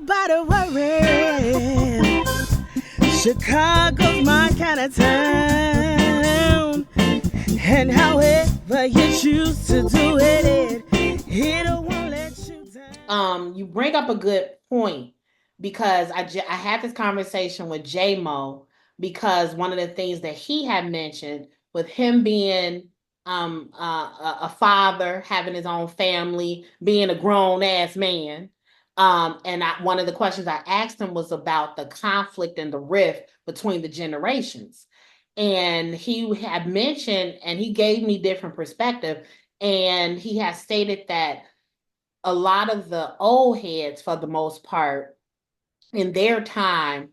nobody worry. Chicago's my kind of town. And however you choose to do it won't let you down. You bring up a good point because I had this conversation with J Mo because one of the things that he had mentioned with him being a father, having his own family, being a grown ass man. And one of the questions I asked him was about the conflict and the rift between the generations. And he had mentioned, and he gave me different perspective, and he has stated that a lot of the old heads, for the most part, in their time,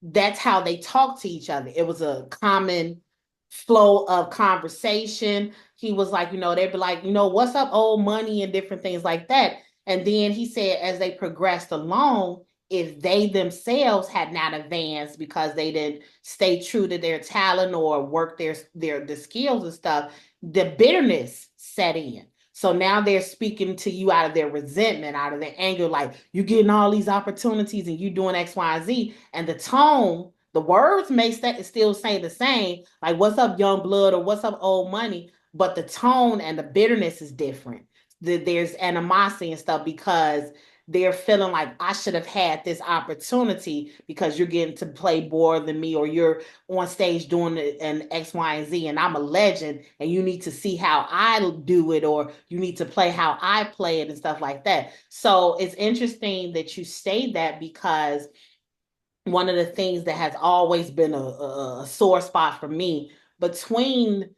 that's how they talk to each other. It was a common flow of conversation. He was like, they'd be like, what's up, old money, and different things like that. And then he said, as they progressed along, if they themselves had not advanced because they didn't stay true to their talent or work the skills and stuff, the bitterness set in. So now they're speaking to you out of their resentment, out of their anger, like you're getting all these opportunities and you doing X, Y, and Z. And the tone, the words may still say the same, like what's up, young blood, or what's up, old money, but the tone and the bitterness is different. There's animosity and stuff because they're feeling like I should have had this opportunity because you're getting to play more than me, or you're on stage doing an X, Y, and Z, and I'm a legend, and you need to see how I do it, or you need to play how I play it and stuff like that. So it's interesting that you say that because one of the things that has always been a sore spot for me between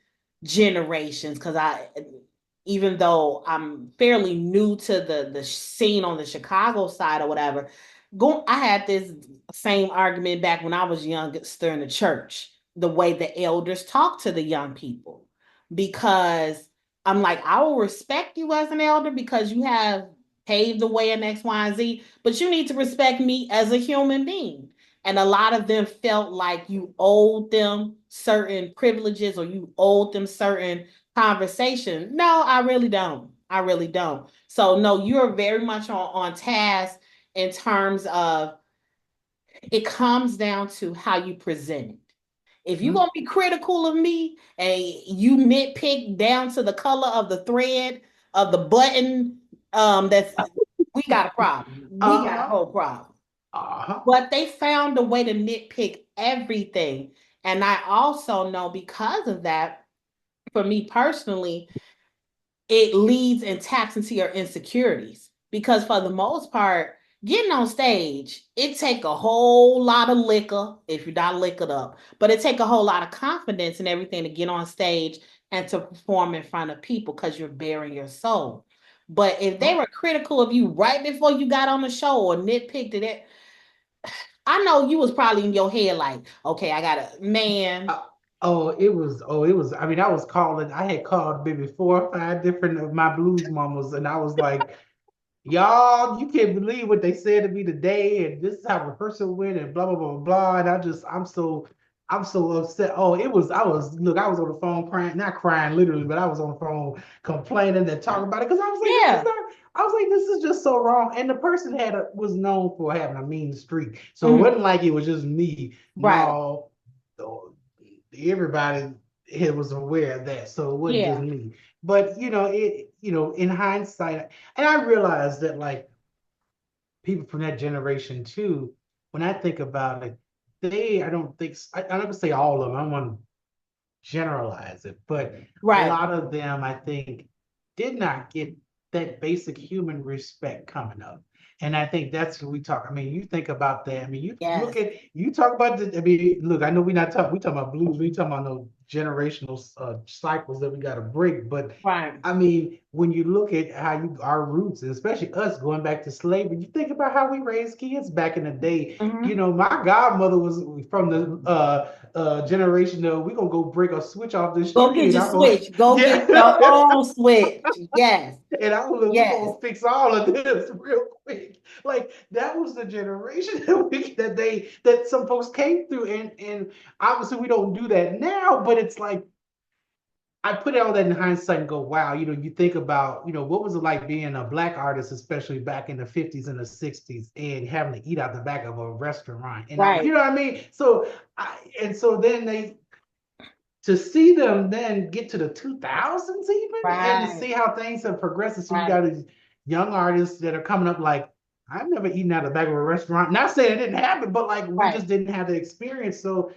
generations, because even though I'm fairly new to the scene on the Chicago side or whatever, I had this same argument back when I was youngster in the church, the way the elders talk to the young people, because I'm like, I will respect you as an elder because you have paved the way in X, Y, and Z, but you need to respect me as a human being. And a lot of them felt like you owed them certain privileges or you owed them certain conversation. No, I really don't. I really don't. So no, you're very much on task in terms of it comes down to how you present it. If you're gonna be critical of me and you nitpick down to the color of the thread of the button, that's we got a problem. We got a Uh-huh. whole problem. Uh-huh. But they found a way to nitpick everything. And I also know because of that, for me personally, it leads and taps into your insecurities. Because for the most part, getting on stage, it take a whole lot of liquor if you're not liquored up, but it take a whole lot of confidence and everything to get on stage and to perform in front of people because you're bearing your soul. But if they were critical of you right before you got on the show or nitpicked it, I know you was probably in your head like, okay, I got a man. Uh, I mean, I had called maybe 4 or 5 different of my blues mamas, and I was like, y'all, you can't believe what they said to me today, and this is how rehearsal went, and blah blah blah blah blah. And I'm so upset. Look, I was on the phone crying, not crying literally, but I was on the phone complaining and talking about it because I was like, Yeah. this is just so wrong. And the person was known for having a mean streak, so it Mhm. wasn't like it was just me. Right. No, everybody here was aware of that, so it wasn't just Yeah. me. But in hindsight, and I realized that like people from that generation too, when I think about it, I don't think I'm not gonna say all of them. I don't want to generalize it, but a Right. lot of them, I think, did not get that basic human respect coming up. And I think that's what we talk. I mean, you think about that. I mean, Yes. you talk about the, I mean, look, I know we talking about blues, we talking about no generational cycles that we got to break. But Right. I mean, when you look at our roots, and especially us going back to slavery, you think about how we raised kids back in the day. Mhm. My godmother was from the generation of we gonna go break a switch off this Go tree get and your I'm gonna switch. Go yeah get your own switch. Yes. and we Yes. gonna fix all of this real quick. Like that was the generation that some folks came through, and obviously we don't do that now, but it's like I put all that in hindsight and go, wow, you think about, what was it like being a Black artist, especially back in the 50s and the 60s, and having to eat out the back of a restaurant. And you Right. know what I mean? So then to see them then get to the 2000s even, and to Right. see how things have progressed. So you Right. got these young artists that are coming up like, I've never eaten out the back of a restaurant. Not saying it didn't happen, but like we Right. just didn't have the experience. So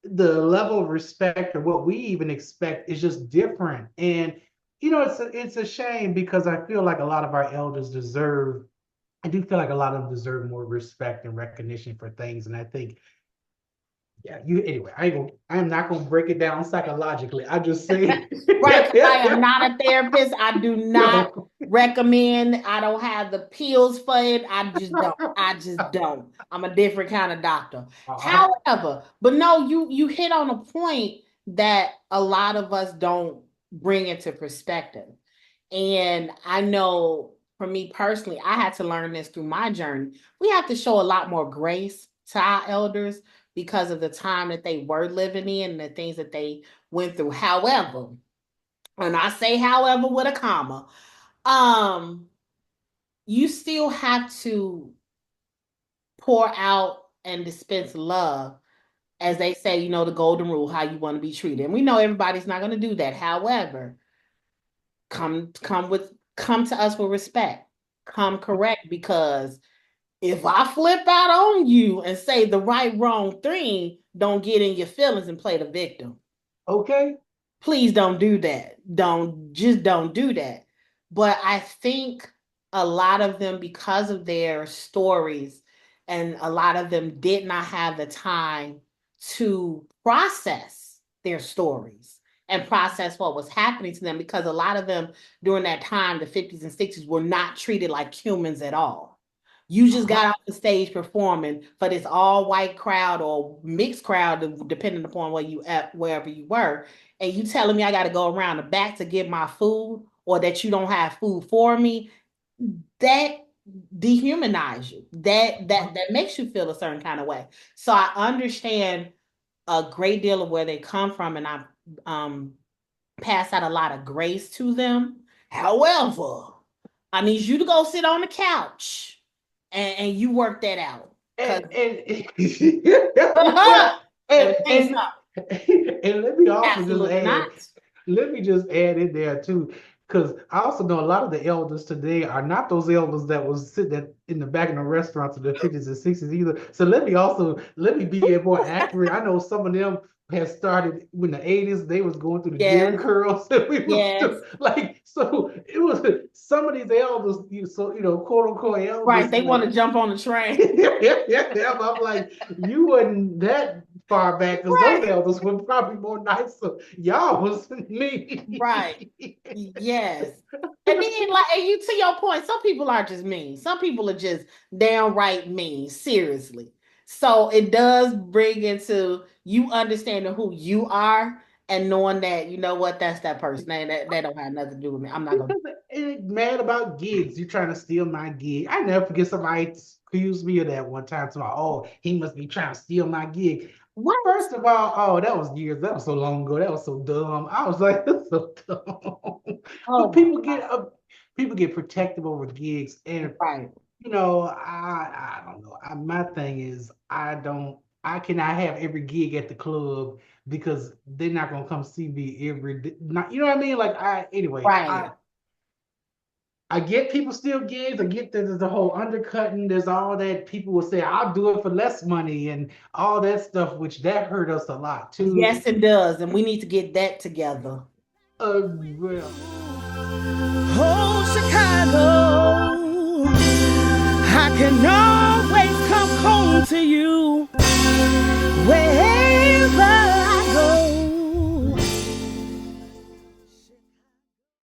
the level of respect or what we even expect is just different. And it's a shame because I feel like a lot of our elders deserve. I do feel like a lot of them deserve more respect and recognition for things. And I think, yeah, anyway. I'm not gonna break it down psychologically. I just say, Right, because I am not a therapist. I do not no. recommend. I don't have the pills for it. I just don't. I just don't. I'm a different kind of doctor. Uh, However, but no, you hit on a point that a lot of us don't bring into perspective. And I know for me personally, I had to learn this through my journey. We have to show a lot more grace to our elders because of the time that they were living in and the things that they went through. However, and I say however with a comma, um, you still have to pour out and dispense love, as they say, the golden rule, how you want to be treated. And we know everybody's not going to do that. However, come to us with respect. Come correct, because if I flip out on you and say the right wrong thing, don't get in your feelings and play the victim. okay. Please don't do that. Don't do that. But I think a lot of them, because of their stories, and a lot of them did not have the time to process their stories and process what was happening to them, because a lot of them during that time, the 50s and 60s, were not treated like humans at all. You just got off the stage performing for this all white crowd or mixed crowd, depending upon wherever you were. And you telling me I got to go around the back to get my food, or that you don't have food for me, that dehumanize you. That makes you feel a certain kind of way. So I understand a great deal of where they come from, and I pass out a lot of grace to them. However, I need you to go sit on the couch and you work that out. And Let and, me tell you and, something. and let me also just Absolutely add, not. let me just add in there too, because I also know a lot of the elders today are not those elders that was sitting in the back of the restaurants in the 50s and 60s either. So let me be more accurate. I know some of them had started in the 80s. They was going through the Jerry Yes, curls. And we was yes. still, like, so it was some of these elders, quote unquote Right. elders, They want like, to jump on the train. yeah, I'm like, you wasn't that far back because those Right. elders were probably more nicer. Y'all was Right. me. Yes. And then, and you, to your point, some people are just mean. Some people are just downright mean, seriously. So it does bring into you understanding who you are and knowing that, you know what, that's that person. That don't have nothing to do with me. I'm not gonna. Because mad about gigs. You trying to steal my gig. I never forget somebody accused me of that one time. So, oh, he must be trying to steal my gig. What? First of all, oh, that was years. That was so long ago. That was so dumb. I was like, that's so dumb. Oh But my people get protective over gigs, and right. I don't know. My thing is, I cannot have every gig at the club because they're not gonna come see me every day. Not, you know what I mean? Like anyway, Right. I get people steal gigs. I get that there's the whole undercutting. There's all that people will say, I'll do it for less money and all that stuff, which that hurt us a lot too. Yes, it does. And we need to get that together. Well, Oh, Chicago, I can always come home to you.